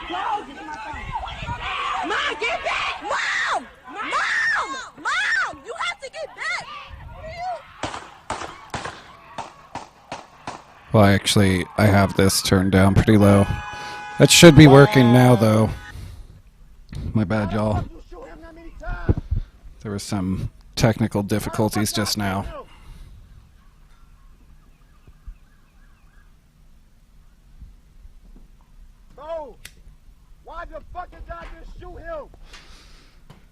Mom, get back! Mom! Mom! Mom! You have to get back! Well, actually, I have this turned down pretty low. That should be working now, though. My bad, y'all. There were some technical difficulties just now. Why the fuck did I just shoot him?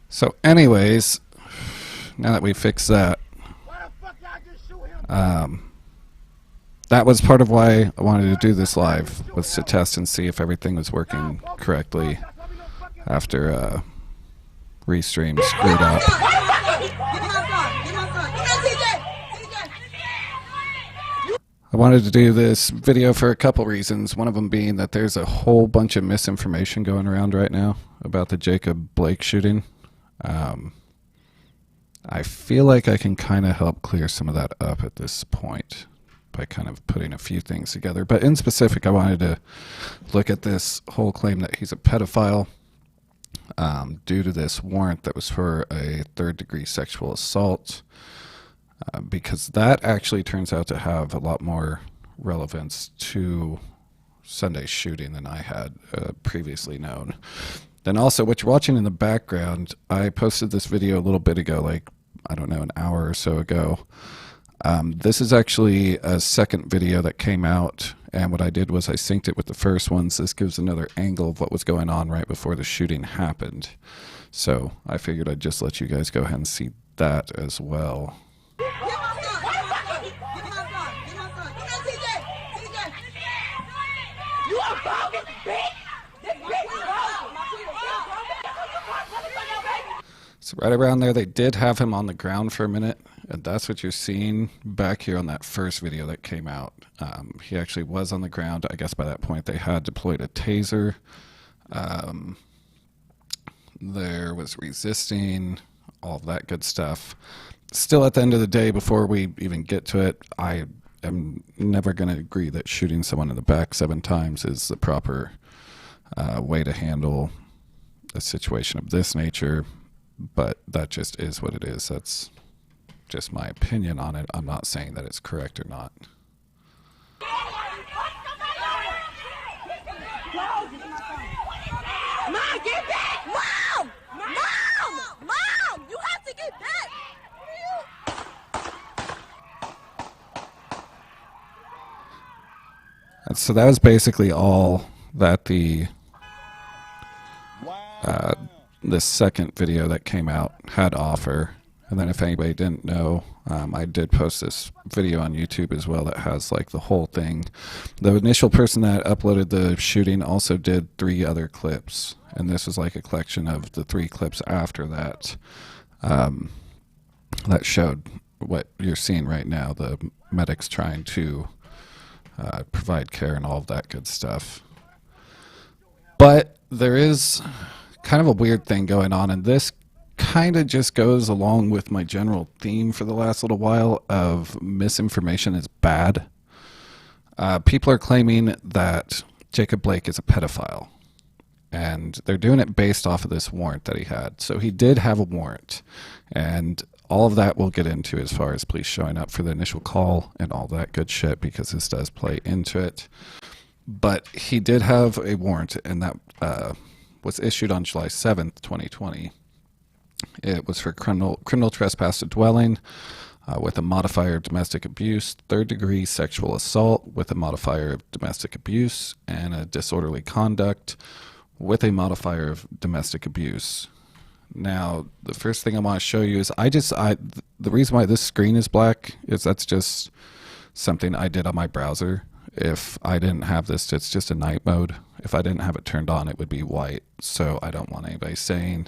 So anyways, now that we fixed that, Why the fuck y'all just shoot him? that was part of why I wanted to do this live, was to test and see if everything was working correctly after Restream screwed up. I wanted to do this video for a couple reasons, one of them being that there's a whole bunch of misinformation going around right now about the Jacob Blake shooting. I feel like I can kind of help clear some of that up at this point by kind of putting a few things together. But in specific, I wanted to look at this whole claim that he's a pedophile due to this warrant that was for a third-degree sexual assault. Because that actually turns out to have a lot more relevance to Sunday's shooting than I had previously known. Then also, what you're watching in the background, I posted this video a little bit ago, like, I don't know, an hour or so ago. This is actually a second video that came out, and what I did was I synced it with the first ones. This gives another angle of what was going on right before the shooting happened. So I figured I'd just let you guys go ahead and see that as well. So right around there, they did have him on the ground for a minute, and that's what you're seeing back here on that first video that came out. He actually was on the ground. I guess by that point they had deployed a taser. There was resisting, all of that good stuff. Still, at the end of the day, before we even get to it, I am never going to agree that shooting someone in the back 7 times is the proper way to handle a situation of this nature. But that just is what it is. That's just my opinion on it. I'm not saying that it's correct or not. Mom, get back! Mom! Mom! Mom! You have to get back! And so that was basically all that this second video that came out had to offer. And then if anybody didn't know, I did post this video on YouTube as well that has like the whole thing. The initial person that uploaded the shooting also did 3 other clips, and this was like a collection of the 3 clips after that that showed what you're seeing right now, the medics trying to provide care and all of that good stuff. But there is kind of a weird thing going on, and this kind of just goes along with my general theme for the last little while of misinformation is bad. People are claiming that Jacob Blake is a pedophile, and they're doing it based off of this warrant that he had. So he did have a warrant, and all of that we'll get into as far as police showing up for the initial call and all that good shit, because this does play into it. But he did have a warrant, and that was issued on July 7th, 2020. It was for criminal trespass to dwelling with a modifier of domestic abuse, third-degree sexual assault with a modifier of domestic abuse, and a disorderly conduct with a modifier of domestic abuse. Now, the first thing I want to show you is the reason why this screen is black is that's just something I did on my browser. If I didn't have this, it's just a night mode. If I didn't have it turned on, it would be white. So I don't want anybody saying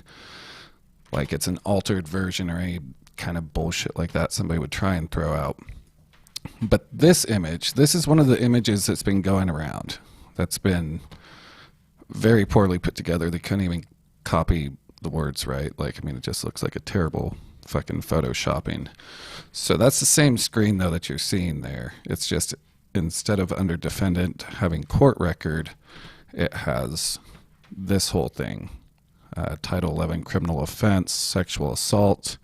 like it's an altered version or any kind of bullshit like that somebody would try and throw out. But this image, this is one of the images that's been going around. That's been very poorly put together. They couldn't even copy the words right. Like, I mean, it just looks like a terrible fucking photoshopping. So that's the same screen though that you're seeing there. It's just instead of under defendant having court record, it has this whole thing. Title 11 criminal offense, sexual assault.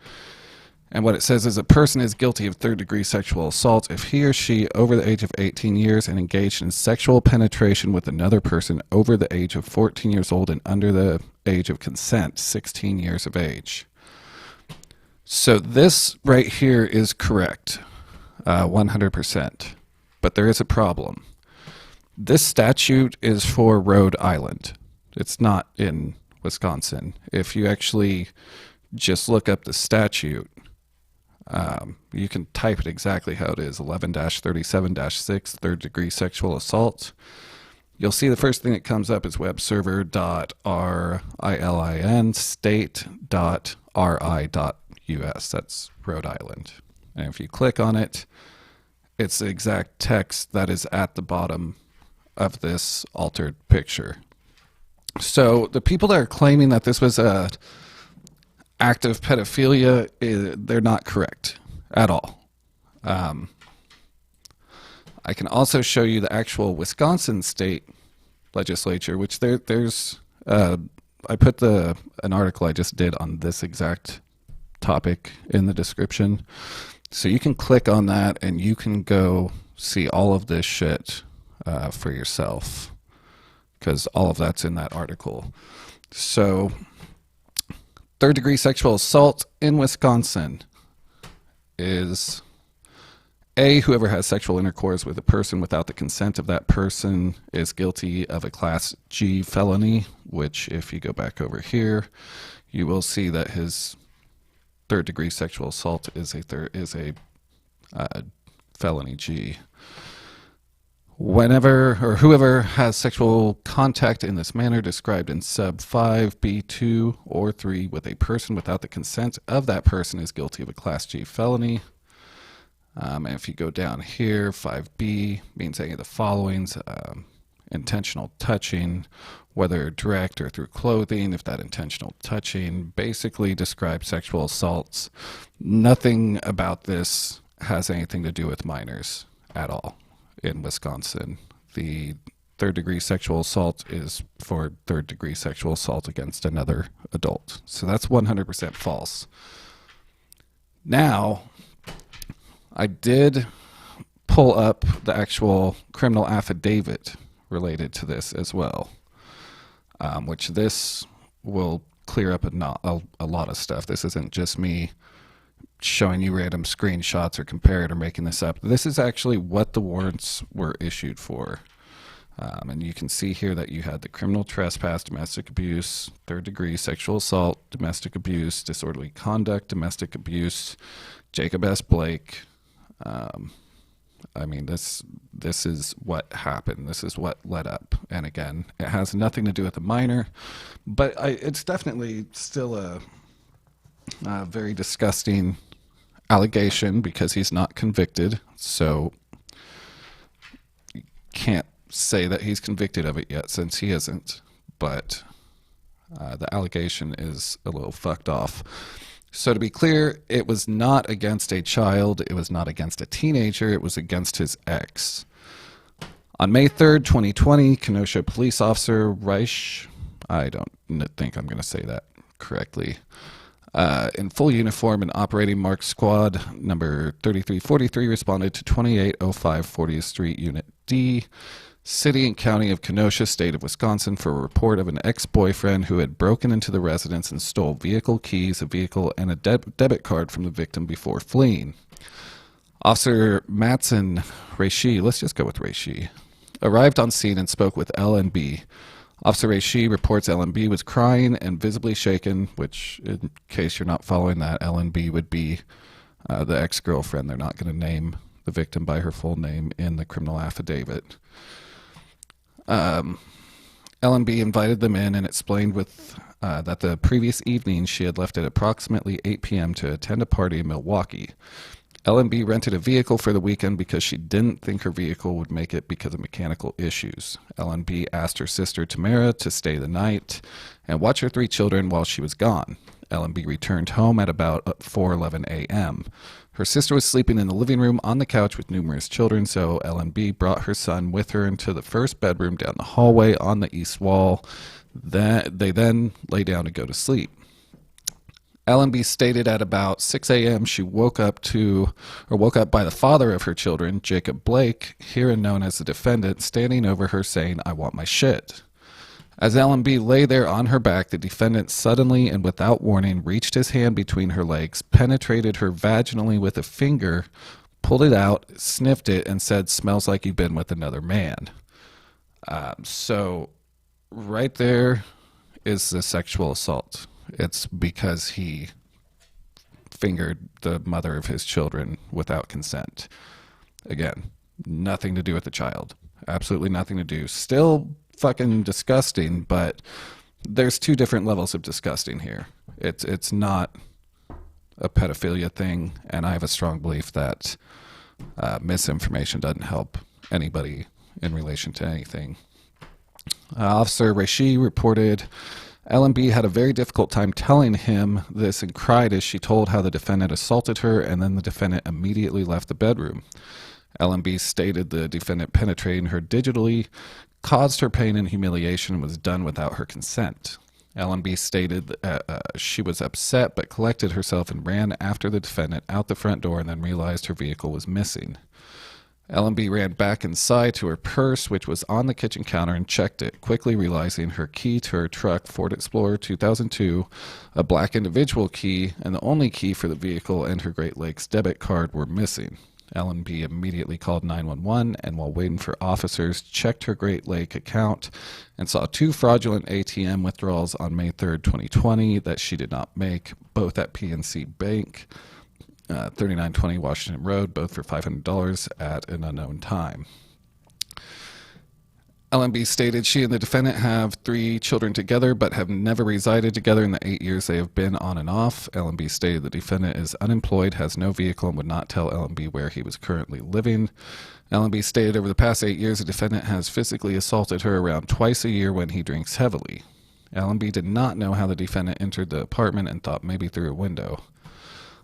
And what it says is a person is guilty of third-degree sexual assault if he or she over the age of 18 years and engaged in sexual penetration with another person over the age of 14 years old and under the age of consent, 16 years of age. So this right here is correct, 100%. But there is a problem. This statute is for Rhode Island. It's not in Wisconsin. If you actually just look up the statute, you can type it exactly how it is, 11-37-6, third-degree sexual assault. You'll see the first thing that comes up is webserver.rilin state.ri.us. That's Rhode Island. And if you click on it, it's the exact text that is at the bottom of this altered picture. So the people that are claiming that this was a act of pedophilia, they're not correct at all. I can also show you the actual Wisconsin state legislature, which there's I put an article I just did on this exact topic in the description. So you can click on that and you can go see all of this shit for yourself, because all of that's in that article. So third-degree sexual assault in Wisconsin is A, whoever has sexual intercourse with a person without the consent of that person is guilty of a Class G felony, which if you go back over here, you will see that his third-degree sexual assault is a felony G. Whenever or whoever has sexual contact in this manner described in sub 5B2 or 3 with a person without the consent of that person is guilty of a Class G felony. And if you go down here, 5B means any of the followings: intentional touching, whether direct or through clothing. If that intentional touching basically describes sexual assaults, nothing about this has anything to do with minors at all. In Wisconsin, the third-degree sexual assault is for third-degree sexual assault against another adult. So that's 100% false. Now, I did pull up the actual criminal affidavit related to this as well, which this will clear up a lot of stuff. This isn't just me showing you random screenshots or compared or making this up. This is actually what the warrants were issued for. And you can see here that you had the criminal trespass, domestic abuse, third-degree sexual assault, domestic abuse, disorderly conduct, domestic abuse, Jacob S. Blake. I mean, this is what happened. This is what led up. And again, it has nothing to do with the minor, but it's definitely still a very disgusting allegation because he's not convicted. So you can't say that he's convicted of it yet since he isn't. But the allegation is a little fucked off. So to be clear, it was not against a child. It was not against a teenager. It was against his ex. On May 3rd, 2020, Kenosha police officer Reich, I don't think I'm going to say that correctly, in full uniform and operating marked squad number 3343 responded to 2805 40th Street, Unit D, City and County of Kenosha, State of Wisconsin, for a report of an ex-boyfriend who had broken into the residence and stole vehicle keys, a vehicle, and a debit card from the victim before fleeing. Officer Matson Reishi, let's just go with Reishi, arrived on scene and spoke with LNB. Officer Reishi reports LNB was crying and visibly shaken, which, in case you're not following that, LNB would be the ex-girlfriend. They're not going to name the victim by her full name in the criminal affidavit. LNB invited them in and explained that the previous evening she had left at approximately 8 p.m. to attend a party in Milwaukee. LNB rented a vehicle for the weekend because she didn't think her vehicle would make it because of mechanical issues. LNB asked her sister Tamara to stay the night and watch her 3 children while she was gone. LNB returned home at about 4:11 a.m. Her sister was sleeping in the living room on the couch with numerous children, so LNB brought her son with her into the first bedroom down the hallway on the east wall. They then lay down to go to sleep. Allenby stated at about 6 a.m. she woke up by the father of her children, Jacob Blake, herein known as the defendant, standing over her saying, "I want my shit." As Allenby lay there on her back, the defendant suddenly and without warning reached his hand between her legs, penetrated her vaginally with a finger, pulled it out, sniffed it, and said, "Smells like you've been with another man." So right there is the sexual assault. It's because he fingered the mother of his children without consent. Again, nothing to do with the child. Absolutely nothing to do. Still fucking disgusting, but there's two different levels of disgusting here. It's not a pedophilia thing, and I have a strong belief that misinformation doesn't help anybody in relation to anything. Officer Rashi reported Allenby had a very difficult time telling him this and cried as she told how the defendant assaulted her, and then the defendant immediately left the bedroom. Allenby stated the defendant penetrating her digitally caused her pain and humiliation and was done without her consent. Allenby stated she was upset but collected herself and ran after the defendant out the front door and then realized her vehicle was missing. Allenby ran back inside to her purse, which was on the kitchen counter, and checked it, quickly realizing her key to her truck, Ford Explorer 2002, a black individual key, and the only key for the vehicle and her Great Lakes debit card were missing. Allenby immediately called 911 and, while waiting for officers, checked her Great Lake account and saw 2 fraudulent ATM withdrawals on May 3rd, 2020 that she did not make, both at PNC Bank, 3920 Washington Road, both for $500 at an unknown time. Allenby stated she and the defendant have 3 children together but have never resided together in the 8 years they have been on and off. Allenby stated the defendant is unemployed, has no vehicle, and would not tell Allenby where he was currently living. Allenby stated over the past 8 years the defendant has physically assaulted her around twice a year when he drinks heavily. Allenby did not know how the defendant entered the apartment and thought maybe through a window.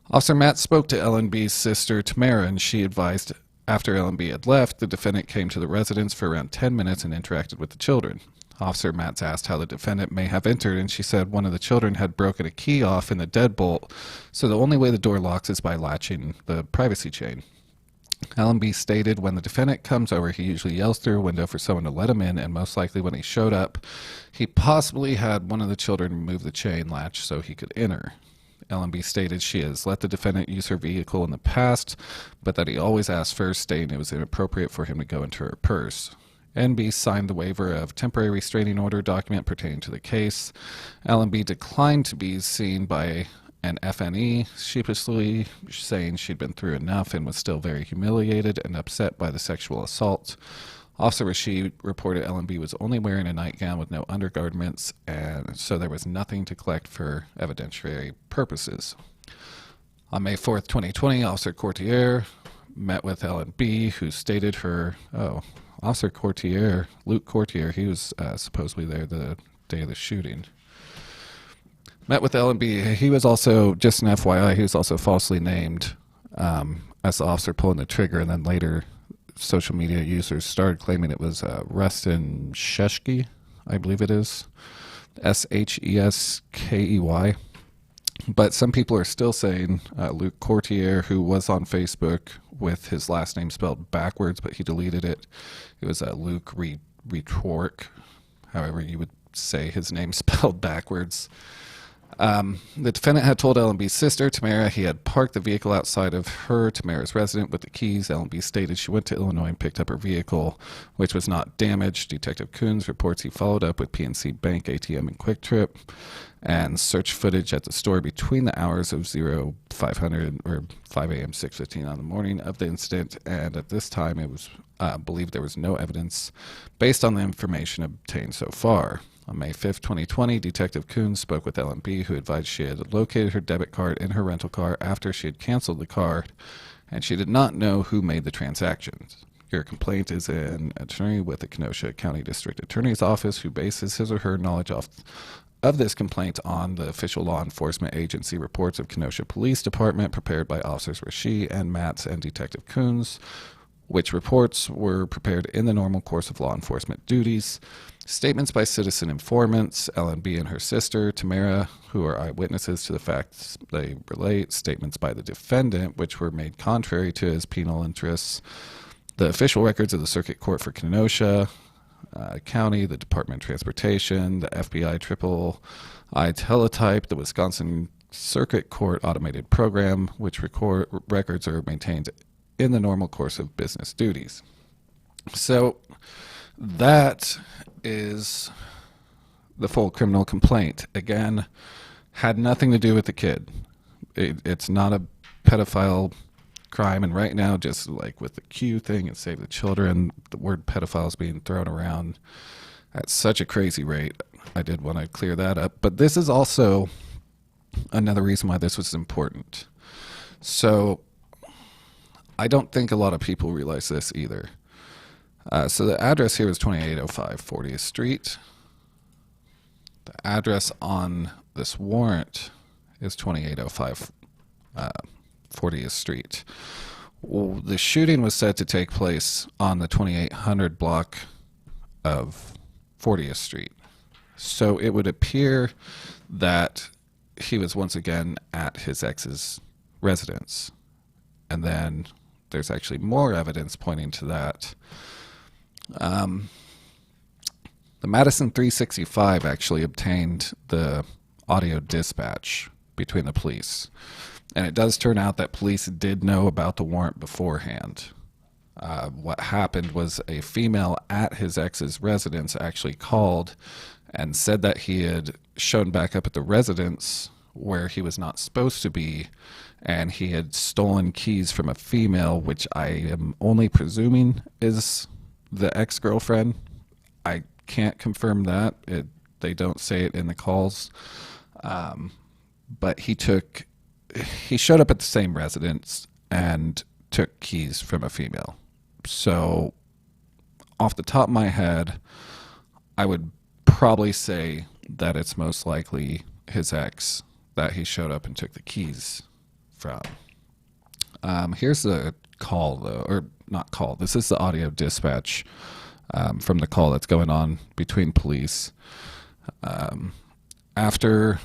Officer Matt spoke to Allenby's sister, Tamara, and she advised after Allenby had left, the defendant came to the residence for around 10 minutes and interacted with the children. Officer Matz asked how the defendant may have entered, and she said one of the children had broken a key off in the deadbolt, so the only way the door locks is by latching the privacy chain. Allenby stated when the defendant comes over, he usually yells through a window for someone to let him in, and most likely when he showed up, he possibly had one of the children remove the chain latch so he could enter. Allenby stated she has let the defendant use her vehicle in the past, but that he always asked first, stating it was inappropriate for him to go into her purse. NB signed the waiver of temporary restraining order document pertaining to the case. Allenby declined to be seen by an FNE, sheepishly saying she'd been through enough and was still very humiliated and upset by the sexual assault. Officer Rashid reported Allenby was only wearing a nightgown with no undergarments, and so there was nothing to collect for evidentiary purposes. On May 4th, 2020, Officer Courtier met with Allenby, who stated Officer Courtier, Luke Courtier, he was supposedly there the day of the shooting. Met with Allenby. He was also, just an FYI, he was also falsely named as the officer pulling the trigger, and then later social media users started claiming it was Rustin Sheskey, I believe it is, Sheskey. But some people are still saying Luke Courtier, who was on Facebook with his last name spelled backwards, but he deleted it. It was Luke Retwork, however you would say his name spelled backwards. The defendant had told Allenby's sister, Tamara, he had parked the vehicle outside of her, Tamara's residence, with the keys. Allenby stated she went to Illinois and picked up her vehicle, which was not damaged. Detective Coons reports he followed up with PNC Bank, ATM, and Quick Trip, and searched footage at the store between the hours of 0500 or 5 a.m. 6:15 on the morning of the incident, and at this time it was believed there was no evidence based on the information obtained so far. On May 5th, 2020, Detective Coons spoke with Allenby, who advised she had located her debit card in her rental car after she had canceled the card, and she did not know who made the transactions. Your complaint is an attorney with the Kenosha County District Attorney's Office who bases his or her knowledge of this complaint on the official law enforcement agency reports of Kenosha Police Department prepared by Officers Rashi and Matz and Detective Coons. which reports were prepared in the normal course of law enforcement duties. Statements by citizen informants, LNB and her sister, Tamara, who are eyewitnesses to the facts they relate. Statements by the defendant, which were made contrary to his penal interests. The official records of the Circuit Court for Kenosha County, the Department of Transportation, the FBI Triple I Teletype, the Wisconsin Circuit Court Automated Program, which records are maintained in the normal course of business duties. So that is the full criminal complaint. Again, had nothing to do with the kid. It's not a pedophile crime, and right now, just like with the Q thing and Save the Children, the word pedophile is being thrown around at such a crazy rate. I did want to clear that up. But this is also another reason why this was important. So I don't think a lot of people realize this either. So the address here is 2805 40th Street. The address on this warrant is 2805 40th Street. Well, the shooting was said to take place on the 2800 block of 40th Street. So it would appear that he was once again at his ex's residence. And then there's actually more evidence pointing to that. The Madison 365 actually obtained the audio dispatch between the police. And it does turn out that police did know about the warrant beforehand. What happened was a female at his ex's residence actually called and said that he had shown back up at the residence where he was not supposed to be, and he had stolen keys from a female, which I am only presuming is the ex-girlfriend. I can't confirm that. They don't say it in the calls. But he showed up at the same residence and took keys from a female. So off the top of my head, I would probably say that it's most likely his ex that he showed up and took the keys from. Here's the call, though, or not call. This is the audio dispatch from the call that's going on between police. After,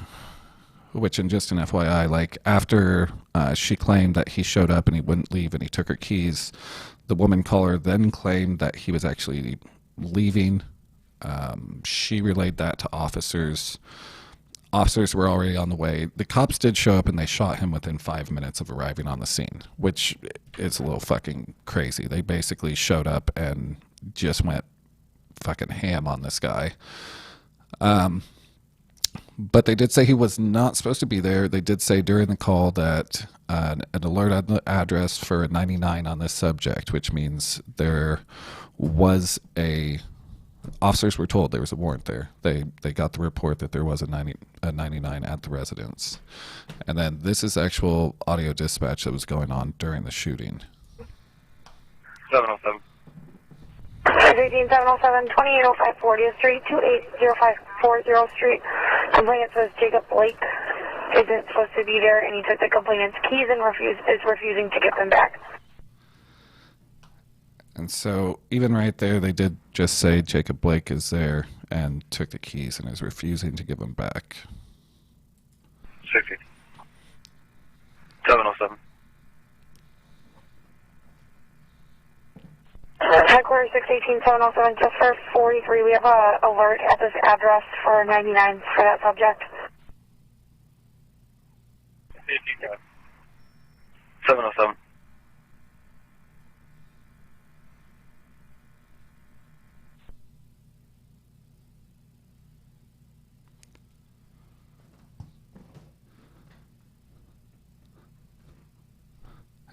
which, and just an FYI, like after she claimed that he showed up and he wouldn't leave and he took her keys, the woman caller then claimed that he was actually leaving. She relayed that to officers. Officers were already on the way. The cops did show up and they shot him within 5 minutes of arriving on the scene, which is a little fucking crazy. They basically showed up and just went fucking ham on this guy. But they did say he was not supposed to be there. They did say during the call that an alert on the address for a 99 on this subject, which means there was officers were told there was a warrant there. They got the report that there was a 99 at the residence. And then this is actual audio dispatch that was going on during the shooting. 707. 707, 2805 40th Street, 28054 Street. Complainant says Jacob Blake isn't supposed to be there, and he took the complainant's keys and is refusing to give them back. And so even right there, they did just say Jacob Blake is there and took the keys and is refusing to give them back. 60. 707. Headquarters 618 707, just for 43. We have an alert at this address for 99 for that subject. 707.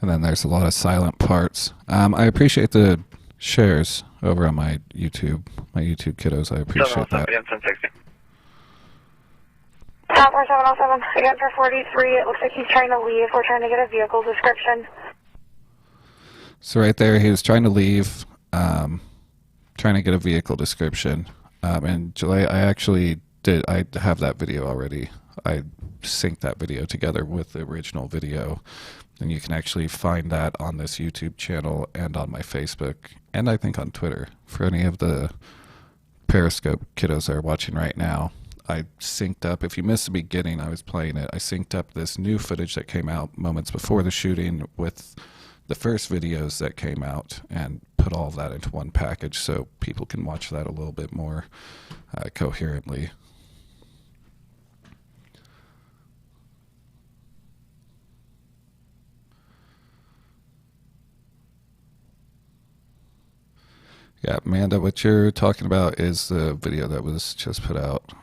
And then there's a lot of silent parts. I appreciate the shares over on my YouTube kiddos. I appreciate that. Again, 1060. Tower 707, again for 43. It looks like he's trying to leave. We're trying to get a vehicle description. So right there, he was trying to leave, trying to get a vehicle description. And July, I have that video already. I synced that video together with the original video. And you can actually find that on this YouTube channel and on my Facebook, and I think on Twitter. For any of the Periscope kiddos that are watching right now, I synced up, if you missed the beginning, I was playing it, I synced up this new footage that came out moments before the shooting with the first videos that came out and put all of that into one package so people can watch that a little bit more coherently. Yeah, Amanda, what you're talking about is the video that was just put out.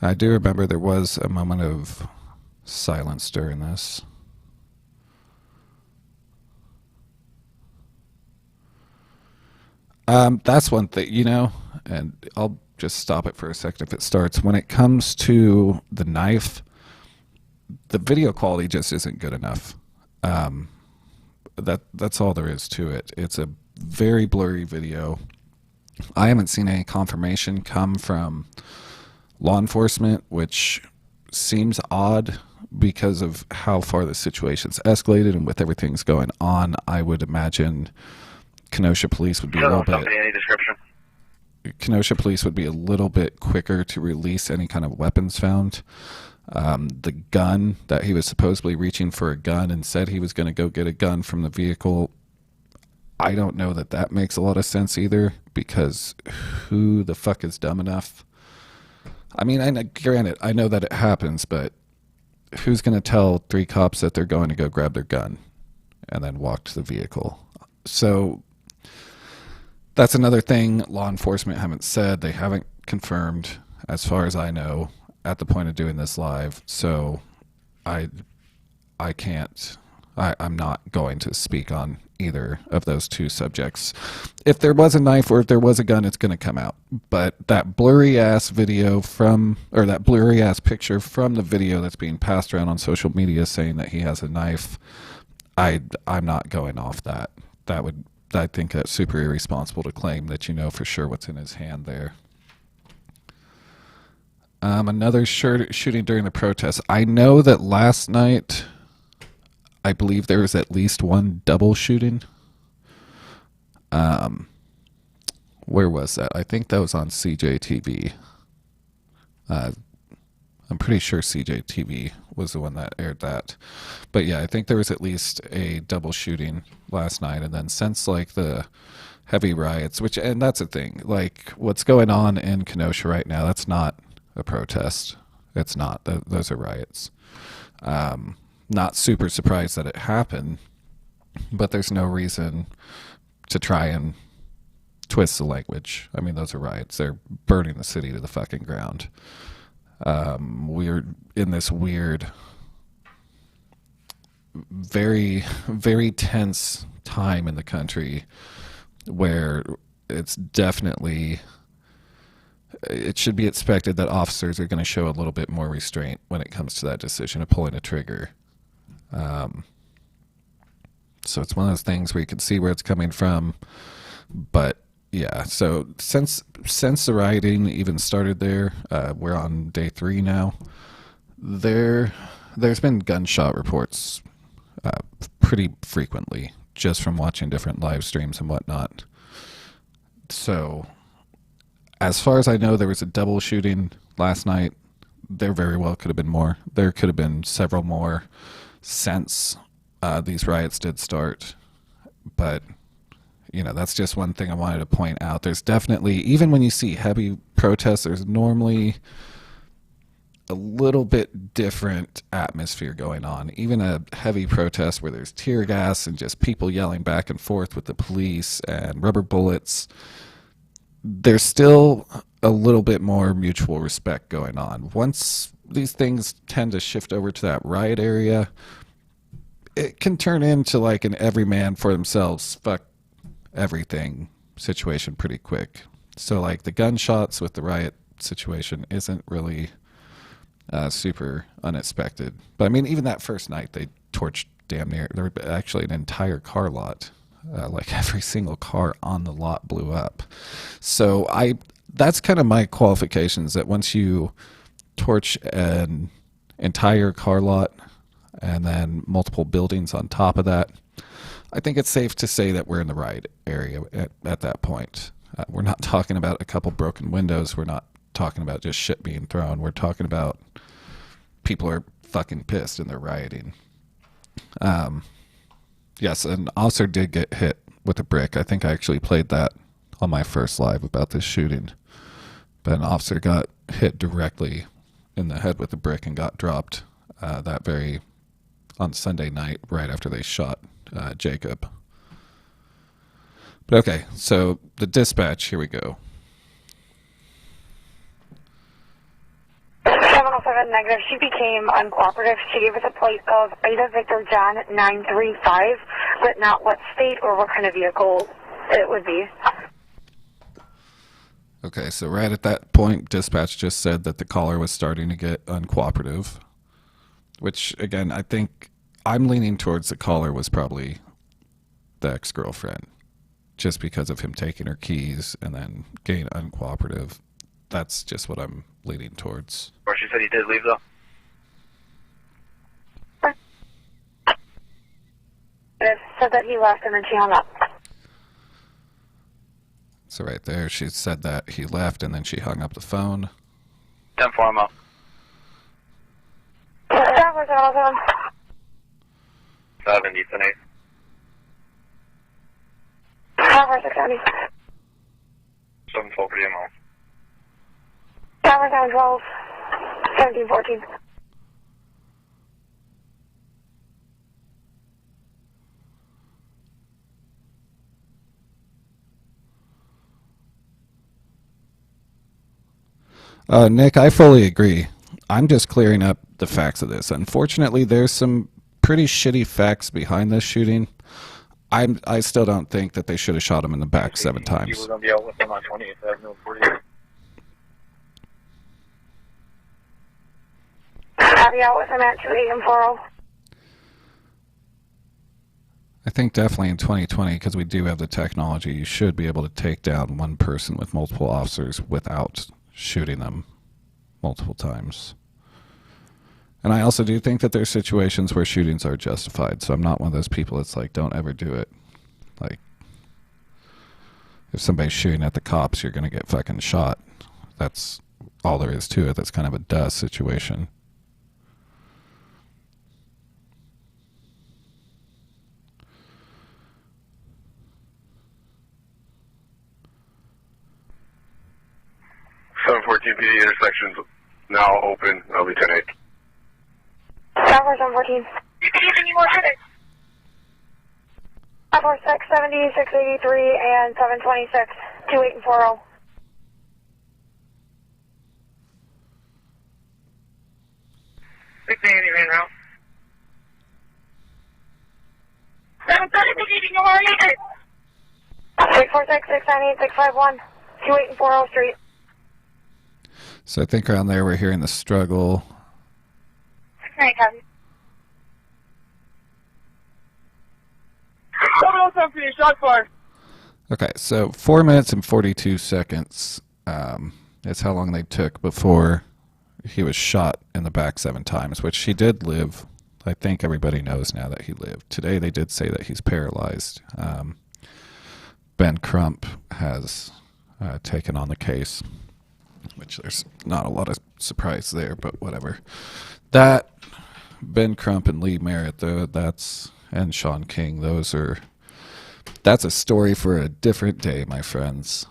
I do remember there was a moment of silence during this. That's one thing, you know, and I'll just stop it for a second if it starts. When it comes to the knife, the video quality just isn't good enough. That's all there is to it. It's a very blurry video. I haven't seen any confirmation come from law enforcement, which seems odd because of how far the situation's escalated and with everything's going on. I would imagine Kenosha police would be a little bit... Any description? Kenosha police would be a little bit quicker to release any kind of weapons found. The gun that he was supposedly reaching for a gun and said he was going to go get a gun from the vehicle, I don't know that that makes a lot of sense either, because who the fuck is dumb enough? I mean, granted, I know that it happens, but who's going to tell 3 cops that they're going to go grab their gun and then walk to the vehicle? So that's another thing law enforcement haven't said. They haven't confirmed, as far as I know, at the point of doing this live. So I'm not going to speak on either of those two subjects. If there was a knife or if there was a gun, it's going to come out. But that blurry ass video or that blurry ass picture from the video that's being passed around on social media saying that he has a knife, I'm not going off that. I think that's super irresponsible to claim that you know for sure what's in his hand there. Another shooting during the protest. I know that last night, I believe there was at least one double shooting. Where was that? I think that was on CJTV. I'm pretty sure CJTV was the one that aired that. But yeah, I think there was at least a double shooting last night. And then since like the heavy riots, and that's the thing, like what's going on in Kenosha right now, that's not a protest. It's not. Those are riots. Not super surprised that it happened, but there's no reason to try and twist the language. I mean, those are riots. They're burning the city to the fucking ground. We're in this weird, very, very tense time in the country where it's definitely... It should be expected that officers are going to show a little bit more restraint when it comes to that decision of pulling a trigger. So it's one of those things where you can see where it's coming from. But yeah, so since the rioting even started there, we're on day 3 now. There's been gunshot reports pretty frequently, just from watching different live streams and whatnot. So as far as I know, there was a double shooting last night. There very well could have been more. There could have been several more since these riots did start. But, you know, that's just one thing I wanted to point out. There's definitely, even when you see heavy protests, there's normally a little bit different atmosphere going on. Even a heavy protest where there's tear gas and just people yelling back and forth with the police and rubber bullets, there's still a little bit more mutual respect going on. Once these things tend to shift over to that riot area, it can turn into like an every man for themselves, fuck everything situation pretty quick. So like the gunshots with the riot situation isn't really super unexpected. But I mean, even that first night, they torched damn near, there was actually an entire car lot Like every single car on the lot blew up. So that's kind of my qualifications, that once you torch an entire car lot and then multiple buildings on top of that, I think it's safe to say that we're in the riot area at that point. We're not talking about a couple broken windows. We're not talking about just shit being thrown. We're talking about people are fucking pissed and they're rioting. Yes, an officer did get hit with a brick. I think I actually played that on my first live about this shooting. But an officer got hit directly in the head with a brick and got dropped on Sunday night right after they shot Jacob. But okay, so the dispatch, here we go. 707 negative. She became uncooperative. She gave us a plate of Ada Victor John 935, but not what state or what kind of vehicle it would be. Okay, so right at that point, dispatch just said that the caller was starting to get uncooperative, which, again, I think I'm leaning towards the caller was probably the ex-girlfriend, just because of him taking her keys and then getting uncooperative. That's just what I'm leaning towards. Or she said he did leave, though. It said that he left and then she hung up. So right there, she said that he left and then she hung up the phone. 10-4, I'm out. 707. 7, Ethan 8. 770. 7-4, pretty out. 712. 1714. Nick, I fully agree. I'm just clearing up the facts of this. Unfortunately, there's some pretty shitty facts behind this shooting. I still don't think that they should have shot him in the back 7 times. You were going to be out with him on 20th Avenue, 40. I'll be out with him at 28 and 40. I think definitely in 2020, because we do have the technology, you should be able to take down one person with multiple officers without shooting them multiple times. And I also do think that there's situations where shootings are justified. So I'm not one of those people that's like, don't ever do it. Like, if somebody's shooting at the cops, you're going to get fucking shot. That's all there is to it. That's kind of a duh situation. PD intersections now open. I'll be 10-8. 714. Any more headaches? 546, 70, 683, and 726, 28 and 40. Right now. 730, how are you? 646, 698, 651, 28 and 40 Street. So I think around there we're hearing the struggle. 697. 707 PD, shot fired. Okay, so 4 minutes and 42 seconds is how long they took before he was shot in the back 7 times, which he did live. I think everybody knows now that he lived. Today they did say that he's paralyzed. Ben Crump has taken on the case, which there's not a lot of surprise there, but whatever. That, Ben Crump and Lee Merritt, though, and Sean King, that's a story for a different day, my friends.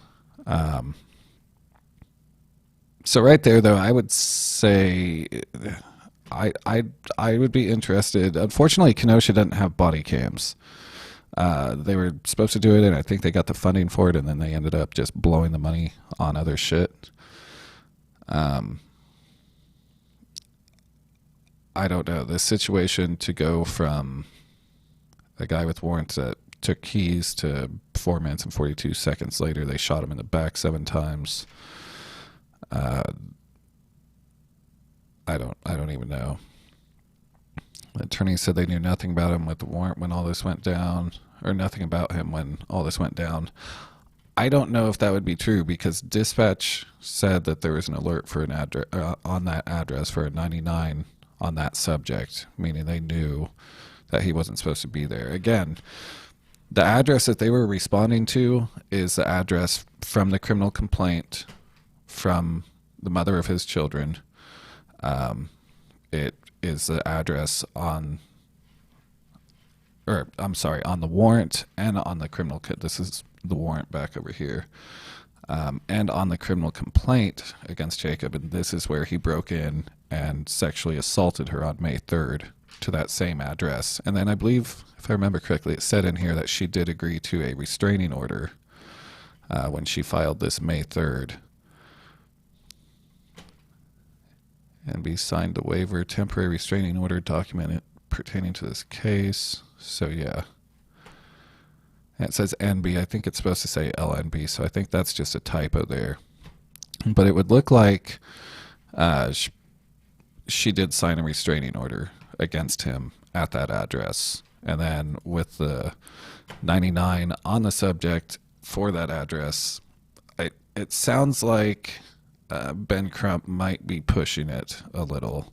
So right there, though, I would say I would be interested. Unfortunately, Kenosha doesn't have body cams. They were supposed to do it, and I think they got the funding for it, and then they ended up just blowing the money on other shit. I don't know. This situation to go from a guy with warrants that took keys to 4 minutes and 42 seconds later, they shot him in the back 7 times. I don't even know. The attorney said they knew nothing about him with the warrant when all this went down, or nothing about him when all this went down. I don't know if that would be true because dispatch said that there was an alert for an address on that address for a 99 on that subject, meaning they knew that he wasn't supposed to be there. Again, the address that they were responding to is the address from the criminal complaint from the mother of his children. It is the address on the warrant and on the criminal this is the warrant back over here, and on the criminal complaint against Jacob, and this is where he broke in and sexually assaulted her on May 3rd to that same address. And then I believe, if I remember correctly, it said in here that she did agree to a restraining order when she filed this May 3rd. And be signed the waiver, temporary restraining order documented pertaining to this case. So yeah. And it says NB. I think it's supposed to say LNB, so I think that's just a typo there. But it would look like she did sign a restraining order against him at that address. And then with the 99 on the subject for that address, it sounds like Ben Crump might be pushing it a little,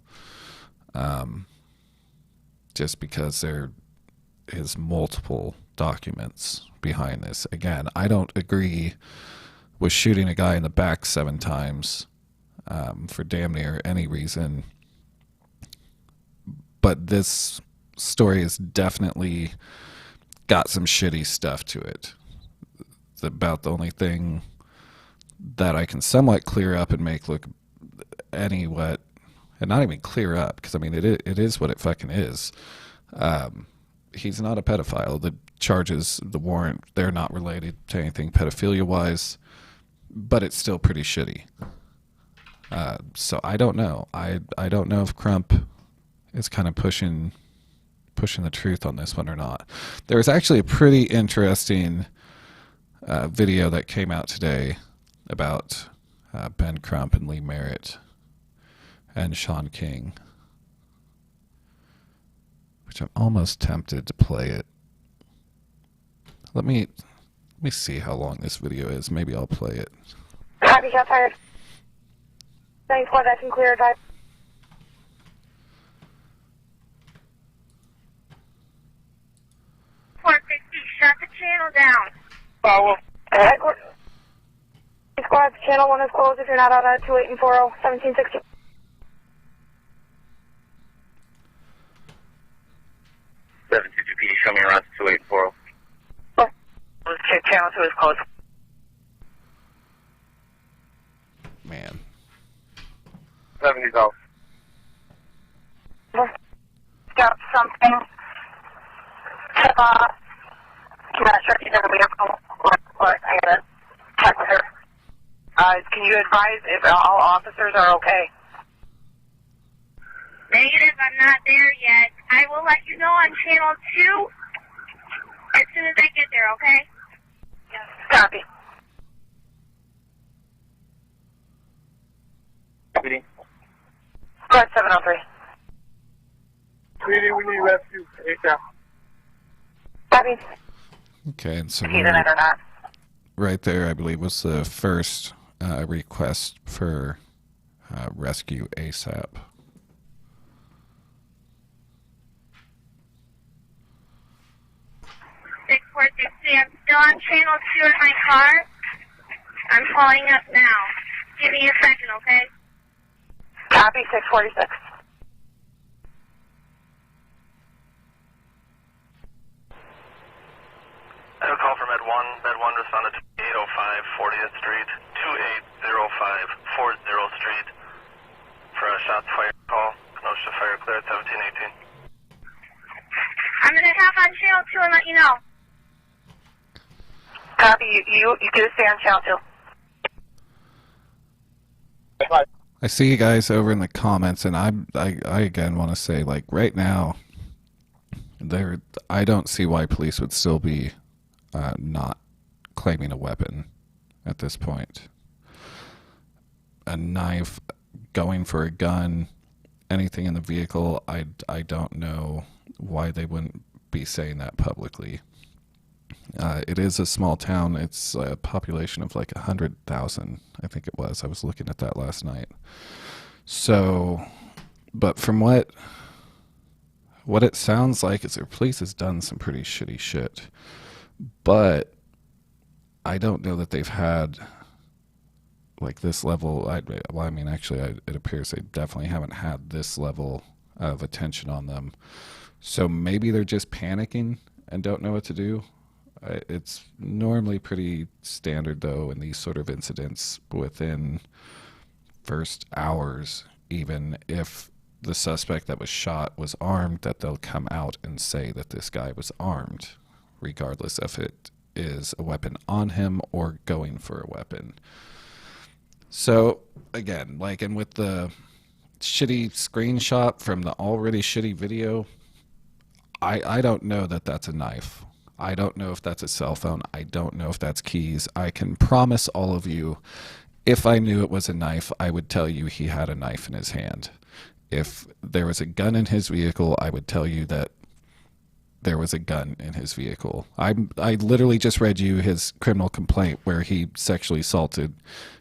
just because there is multiple documents behind this. Again, I don't agree with shooting a guy in the back 7 times for damn near any reason, but this story has definitely got some shitty stuff to it. It's about the only thing that I can somewhat clear up and make look and not even clear up, because I mean it is what it fucking is. He's not a pedophile. The charges, the warrant, they're not related to anything pedophilia wise, but it's still pretty shitty. So I don't know. I don't know if Crump is kind of pushing the truth on this one or not. There was actually a pretty interesting video that came out today about Ben Crump and Lee Merritt and Sean King, which I'm almost tempted to play it. Let me see how long this video is. Maybe I'll play it. Copy, shot fired. Thanks, squad, that can clear, drive. 450, shut the channel down. Follow. Squad, channel 1 is closed if you're not out at 28 and 40, 1760. 722P, show me around to 2840. Let's check channel 2 is closed. Man. 70's off. Got something. I'm not sure if she's in the vehicle or I gotta check with her. Can you advise if all officers are okay? Negative, I'm not there yet. I will let you know on channel 2 as soon as I get there, okay? Yes. Copy. Deputy. Squad 703. Sweetie, we need rescue. ASAP. Copy. Okay, and so He's in it or not. right there, I believe, was the first request for rescue ASAP. 6460, I'm still on channel 2 in my car. I'm calling up now. Give me a second, okay? Copy, 646. I have a call from Ed 1. Ed 1 responded to 805 40th Street, 2805 40th Street for a shots fired call. Kenosha fire clear at 1718. I'm gonna hop on channel 2 and let you know. Copy, you do stay on channel 2. I see you guys over in the comments, and I again want to say, like, right now, I don't see why police would still be not claiming a weapon at this point. A knife, going for a gun, anything in the vehicle, I don't know why they wouldn't be saying that publicly. It is a small town. It's a population of like 100,000, I think it was. I was looking at that last night. So, but from what it sounds like is their police has done some pretty shitty shit. But I don't know that they've had like this level. It appears they definitely haven't had this level of attention on them. So maybe they're just panicking and don't know what to do. It's normally pretty standard, though, in these sort of incidents within first hours, even if the suspect that was shot was armed, that they'll come out and say that this guy was armed, regardless if it is a weapon on him or going for a weapon. So, again, like, and with the shitty screenshot from the already shitty video, I don't know that that's a knife. I don't know if that's a cell phone. I don't know if that's keys. I can promise all of you, if I knew it was a knife, I would tell you he had a knife in his hand. If there was a gun in his vehicle, I would tell you that there was a gun in his vehicle. I literally just read you his criminal complaint where he sexually assaulted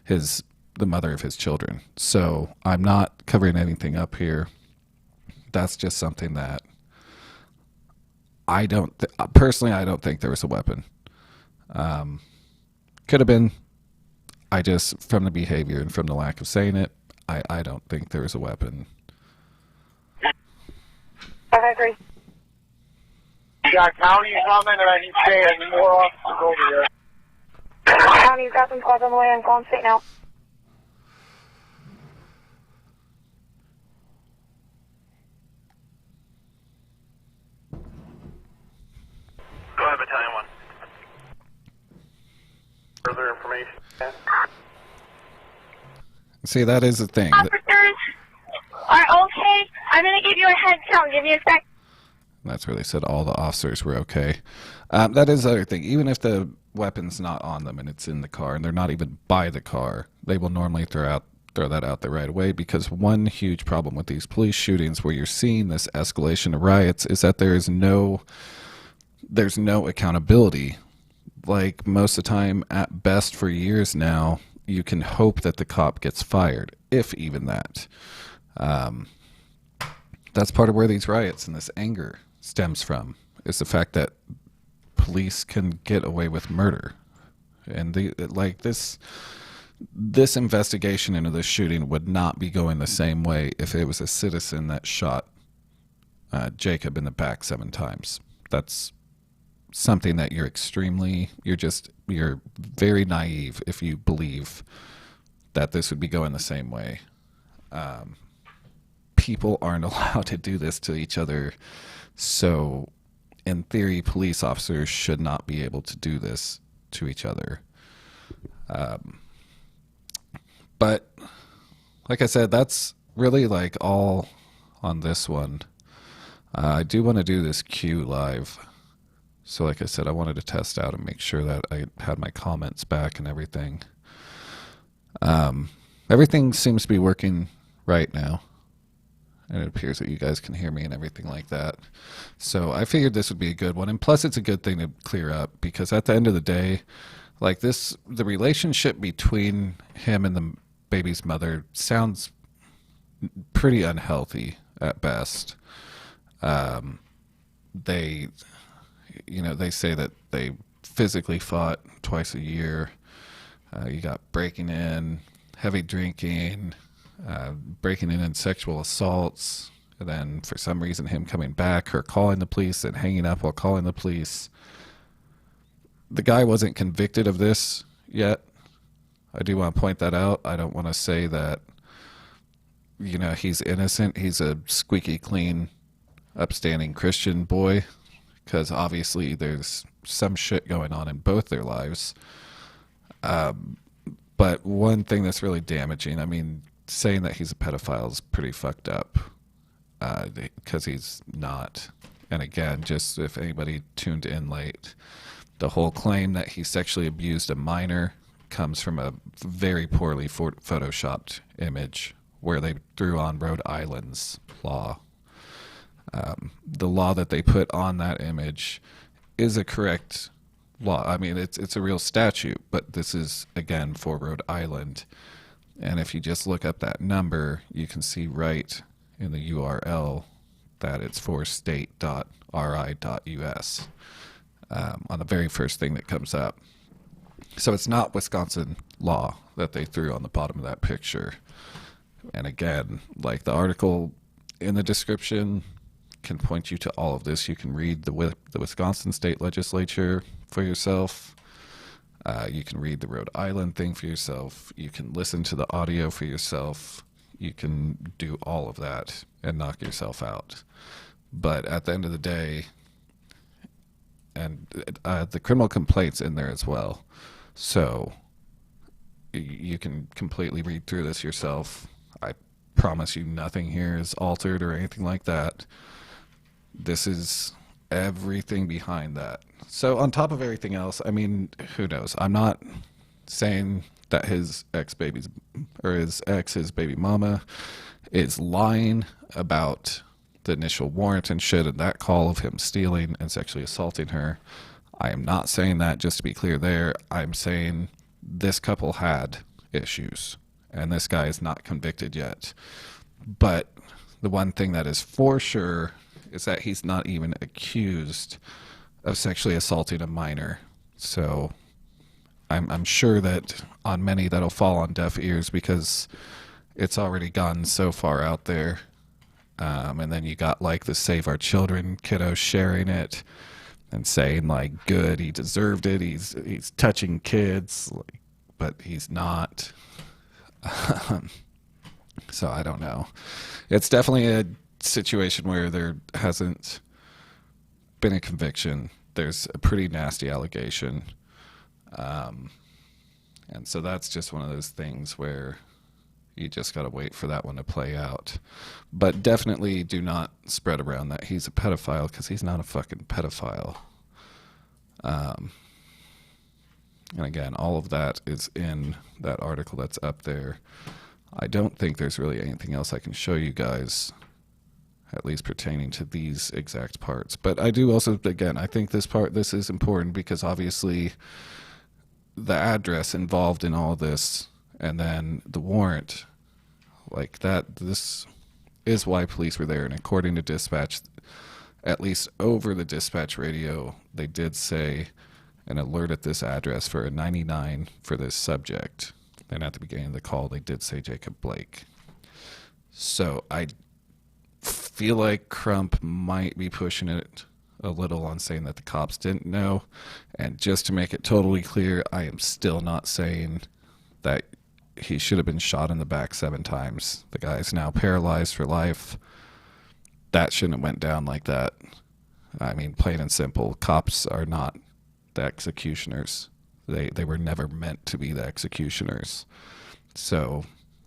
the mother of his children. So I'm not covering anything up here. That's just something that personally, I don't think there was a weapon. Could have been. I just, from the behavior and from the lack of saying it, I don't think there was a weapon. Okay, great. Got county coming, and I need to say I need more officers over here. County's got some calls on the way. I'm calling state now. Go ahead, Battalion 1. Further information? See, that is the thing. Officers are okay. I'm going to give you a head count. Give me a sec. That's where they said all the officers were okay. That is the other thing. Even if the weapon's not on them and it's in the car and they're not even by the car, they will normally throw that out there right away, because one huge problem with these police shootings where you're seeing this escalation of riots is that there's no accountability. Like, most of the time, at best for years now, you can hope that the cop gets fired, if even that. That's part of where these riots and this anger stems from, is the fact that police can get away with murder. And this investigation into this shooting would not be going the same way if it was a citizen that shot Jacob in the back 7 times. That's something that you're very naive if you believe that this would be going the same way. People aren't allowed to do this to each other, so in theory, police officers should not be able to do this to each other. But like I said, that's really like all on this one. I do want to do this Q live. So like I said, I wanted to test out and make sure that I had my comments back and everything. Everything seems to be working right now. And it appears that you guys can hear me and everything like that. So I figured this would be a good one. And plus, it's a good thing to clear up, because at the end of the day, like the relationship between him and the baby's mother sounds pretty unhealthy at best. They say that they physically fought twice a year. You got breaking in, heavy drinking, breaking in and sexual assaults, and then for some reason him coming back, her calling the police and hanging up while calling the police. The guy wasn't convicted of this yet. I do want to point that out. I don't want to say that, he's innocent. He's a squeaky clean, upstanding Christian boy, because obviously there's some shit going on in both their lives. But one thing that's really damaging, saying that he's a pedophile is pretty fucked up, because he's not. And again, just if anybody tuned in late, the whole claim that he sexually abused a minor comes from a very poorly photoshopped image where they threw on Rhode Island's law. The law that they put on that image is a correct law. I mean, it's a real statute, but this is, again, for Rhode Island. And if you just look up that number, you can see right in the URL that it's for state.ri.us on the very first thing that comes up. So it's not Wisconsin law that they threw on the bottom of that picture. And again, like the article in the description can point you to all of this. You can read the Wisconsin state legislature for yourself. You can read the Rhode Island thing for yourself. You can listen to the audio for yourself. You can do all of that and knock yourself out. But at the end of the day, and the criminal complaint's in there as well. So you can completely read through this yourself. I promise you nothing here is altered or anything like that. This is everything behind that. So on top of everything else, I mean, who knows? I'm not saying that his ex, his baby mama, is lying about the initial warrant and shit and that call of him stealing and sexually assaulting her. I am not saying that, just to be clear there. I'm saying this couple had issues and this guy is not convicted yet. But the one thing that is for sure is that he's not even accused of sexually assaulting a minor. So I'm sure that on many that'll fall on deaf ears because it's already gone so far out there. And then you got like the Save Our Children kiddo sharing it and saying like, good, he deserved it. He's touching kids, but he's not. So I don't know. It's definitely a situation where there hasn't been a conviction. There's a pretty nasty allegation. And so that's just one of those things where you just got to wait for that one to play out. But definitely do not spread around that he's a pedophile, because he's not a fucking pedophile. And again, all of that is in that article that's up there. I don't think there's really anything else I can show you guys, at least pertaining to these exact parts. But I do also, again, I think this is important because obviously the address involved in all this and then the warrant, like that, this is why police were there. And according to dispatch, at least over the dispatch radio, they did say an alert at this address for a 99 for this subject. And at the beginning of the call, they did say Jacob Blake. So I feel like Crump might be pushing it a little on saying that the cops didn't know. And just to make it totally clear, I am still not saying that he should have been shot in the back 7 times. The guy's now paralyzed for life. That shouldn't have went down like that. I mean, plain and simple, cops are not the executioners. They were never meant to be the executioners. So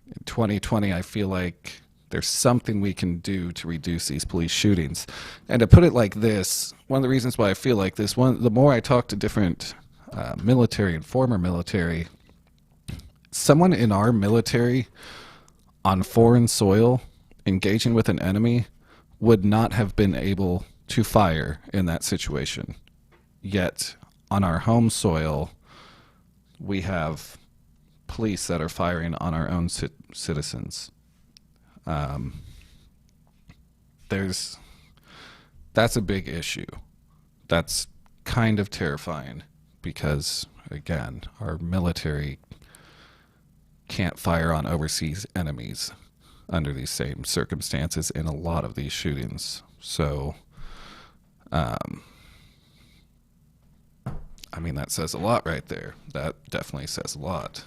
in 2020, I feel like there's something we can do to reduce these police shootings. And to put it like this, one of the reasons why I feel like this, the more I talk to different military and former military, someone in our military on foreign soil engaging with an enemy would not have been able to fire in that situation. Yet on our home soil, we have police that are firing on our own citizens. That's a big issue. That's kind of terrifying because, again, our military can't fire on overseas enemies under these same circumstances in a lot of these shootings. So, I mean, that says a lot right there. That definitely says a lot.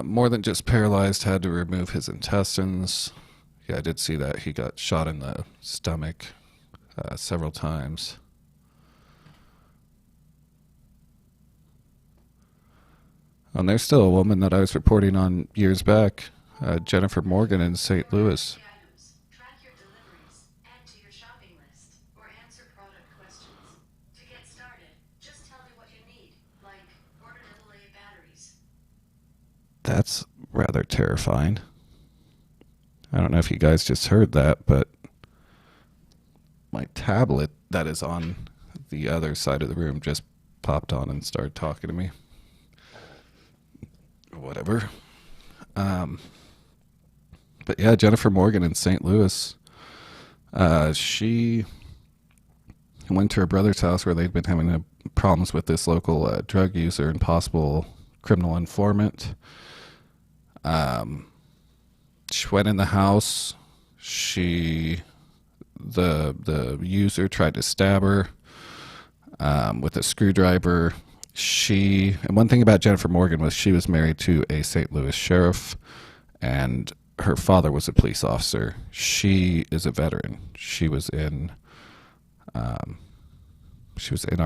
More than just paralyzed, had to remove his intestines. Yeah, I did see that. He got shot in the stomach several times. And there's still a woman that I was reporting on years back, Jennifer Morgan in St. Louis. Track your deliveries, add to your shopping list, or answer product questions. To get started, just tell me what you need, like order AAA batteries. That's rather terrifying. I don't know if you guys just heard that, but my tablet that is on the other side of the room just popped on and started talking to me. Whatever. But yeah, Jennifer Morgan in St. Louis, she went to her brother's house where they'd been having problems with this local drug user and possible criminal informant. She went in the house. The user tried to stab her with a screwdriver. And one thing about Jennifer Morgan was she was married to a St. Louis sheriff, and her father was a police officer. She is a veteran. She was in our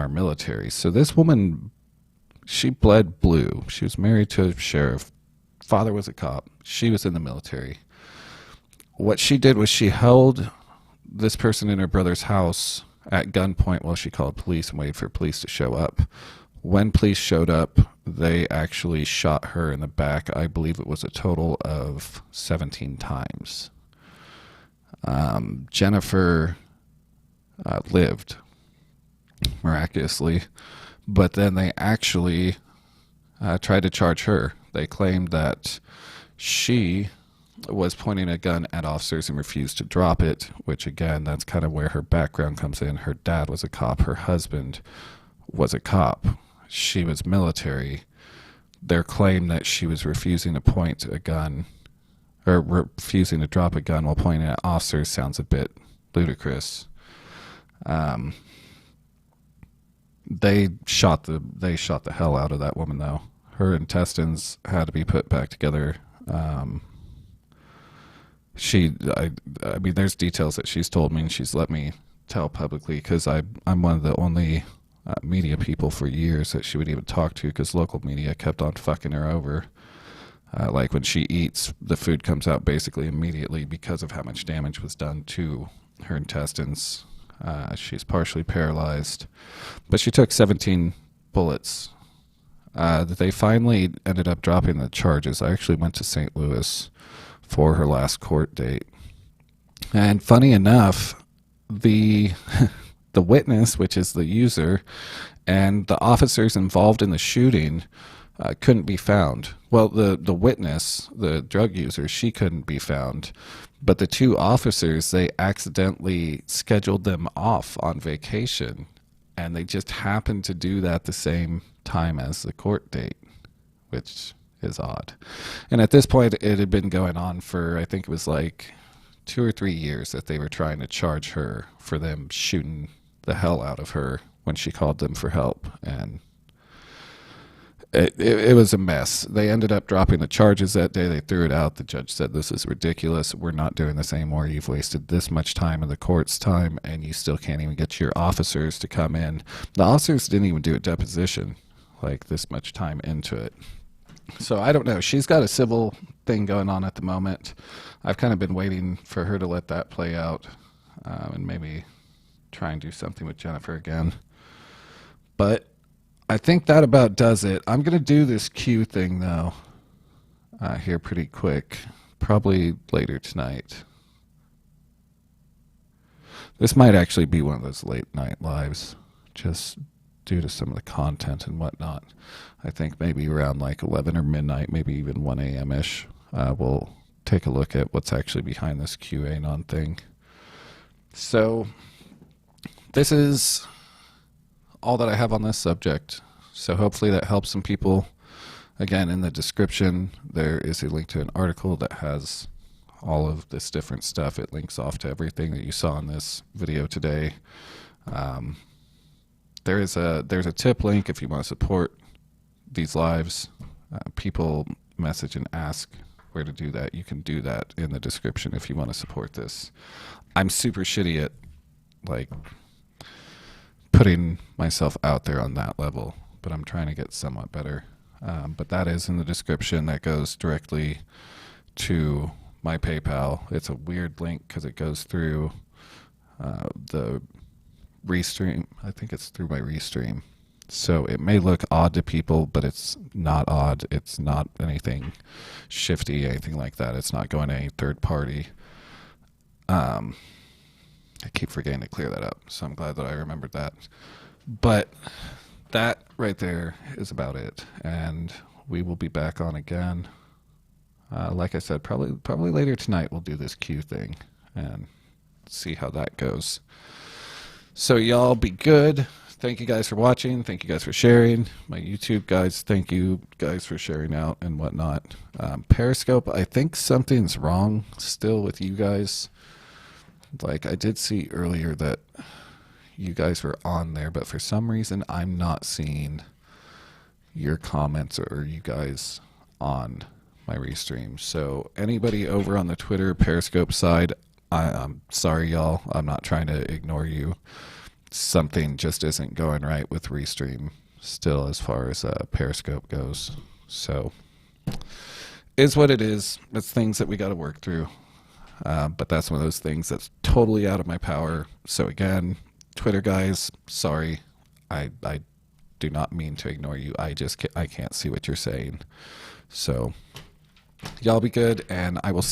military. So this woman, she bled blue. She was married to a sheriff. Father was a cop. She was in the military. What she did was she held this person in her brother's house at gunpoint while she called police and waited for police to show up. When police showed up, they actually shot her in the back. I believe it was a total of 17 times. Jennifer lived, miraculously, but then they actually tried to charge her. They claimed that she was pointing a gun at officers and refused to drop it, which again, that's kind of where her background comes in. Her dad was a cop. Her husband was a cop. She was military. Their claim that she was refusing to point a gun or refusing to drop a gun while pointing at officers sounds a bit ludicrous. They shot the hell out of that woman, though. Her intestines had to be put back together. I mean, there's details that she's told me and she's let me tell publicly, because I'm one of the only media people for years that she would even talk to, because local media kept on fucking her over. Like when she eats, the food comes out basically immediately because of how much damage was done to her intestines. She's partially paralyzed, but she took 17 bullets. They finally ended up dropping the charges. I actually went to St. Louis for her last court date. And funny enough, the witness, which is the user, and the officers involved in the shooting couldn't be found. Well, the witness, the drug user, she couldn't be found. But the two officers, they accidentally scheduled them off on vacation, and they just happened to do that the same time as the court date, which is odd. And at this point, it had been going on for, I think it was like 2 or 3 years that they were trying to charge her for them shooting the hell out of her when she called them for help. And it was a mess. They ended up dropping the charges that day. They threw it out. The judge said, "This is ridiculous. We're not doing this anymore. You've wasted this much time in the court's time, and you still can't even get your officers to come in." The officers didn't even do a deposition like this much time into it. So I don't know. She's got a civil thing going on at the moment. I've kind of been waiting for her to let that play out, and maybe try and do something with Jennifer again. But I think that about does it. I'm going to do this Q thing, though, here pretty quick. Probably later tonight. This might actually be one of those late night lives, just due to some of the content and whatnot. I think maybe around like 11 or midnight, maybe even 1 a.m.-ish, we'll take a look at what's actually behind this QAnon thing. So this is all that I have on this subject. So hopefully that helps some people. Again, in the description, there is a link to an article that has all of this different stuff. It links off to everything that you saw in this video today. There's a tip link if you want to support these lives. People message and ask where to do that. You can do that in the description if you want to support this. I'm super shitty at like putting myself out there on that level, but I'm trying to get somewhat better. But that is in the description. That goes directly to my PayPal. It's a weird link because it goes through the Restream. I think it's through my Restream. So it may look odd to people, but it's not odd. It's not anything shifty, anything like that. It's not going to any third party. I keep forgetting to clear that up, so I'm glad that I remembered that. But that right there is about it, and we will be back on again. Like I said, probably later tonight we'll do this Q thing and see how that goes. So y'all be good. Thank you guys for watching. Thank you guys for sharing. My YouTube guys, thank you guys for sharing out and whatnot. Periscope, I think something's wrong still with you guys. Like, I did see earlier that you guys were on there, but for some reason I'm not seeing your comments or you guys on my restream. So anybody over on the Twitter Periscope side, I'm sorry, y'all. I'm not trying to ignore you. Something just isn't going right with restream still as far as Periscope goes. So is what it is. It's things that we got to work through. But that's one of those things that's totally out of my power. So again, Twitter guys, sorry. I do not mean to ignore you. I can't see what you're saying. So y'all be good, and I will